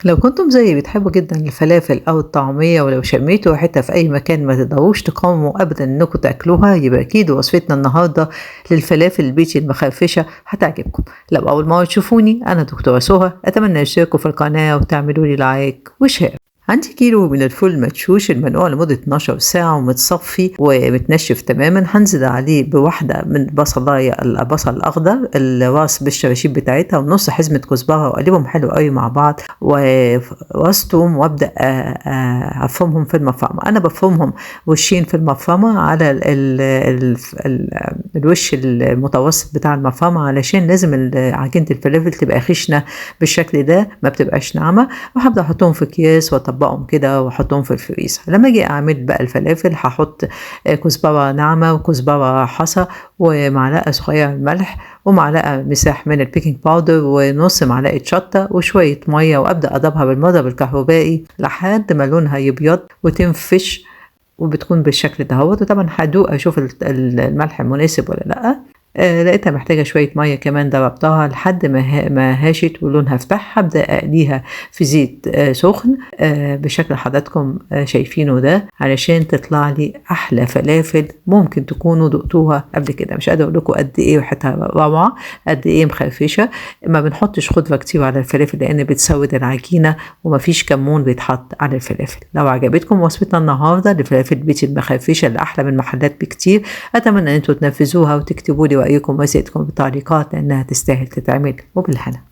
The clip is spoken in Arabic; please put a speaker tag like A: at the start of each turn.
A: لو كنتم زيي بتحبوا جدًا الفلافل أو الطعمية ولو شميتوا ريحتها في أي مكان ما تقدروش تقاوموا أبدًا إنكم تاكلوها، يبقى أكيد وصفتنا النهارده للفلافل البيتي المخرفشة هتعجبكم. لو أول مرة تشوفوني أنا دكتورة سهى، أتمنى تشتركوا في القناة وتعملوا لي لايك وشير. عندي كيلو من الفول المدشوش المنقوع لمدة 12 ساعة ومتصفي ومتنشف تماما. هنزل عليه بواحدة من بصلاية البصل الأخضر الراس بالشراشيب بتاعتها ونص حزمة كزبرة وأقلبهم حلو قوي مع بعض وراس توم وأبدأ أفرمهم في المفرمة. أنا بفرمهم وشين في المفرمة على الوش المتوسط بتاع المفرمة علشان لازم عجينة الفلافل تبقى خشنة بالشكل ده ما بتبقاش ناعمة، وهبدأ أحطهم في أكياس وأطبقهم كده وأحطهم في الفريزر. لما أجي أعمل بقى الفلافل هحط كزبرة ناعمة وكزبرة حصى ومعلقة صغيرة ملح ومعلقة مساح من البيكنج باودر ونص معلقة شطة وشوية مية، وأبدأ أضربها بالمضرب الكهربائي لحد ما لونها يبيض وتنفش وبتكون بالشكل دهوت. وطبعا هدوق أشوف الملح مناسب ولا لأ. لقيتها محتاجة شوية مية كمان ضربتها لحد ما هاشت ولونها فتح. هبدأ أقليها في زيت سخن بشكل حضراتكم شايفينه ده علشان تطلع لي أحلى فلافل ممكن تكونوا دقتوها قبل كده. مش قادرة أقول لكم قد إيه ريحتها روعة، قد إيه مخرفشة. ما بنحطش خضرة كتير على الفلافل لأن بتسود العجينة، ومفيش كمون بيتحط على الفلافل. لو عجبتكم وصفتنا النهاردة لفلافل بيتي المخرفشة اللي أحلى من محلات بكتير، أتمنى أن انتوا تنفذوها وتكتبوا لي رأيكم وزيتكم بالتعليقات لأنها تستاهل تتعمل. وبالهنا.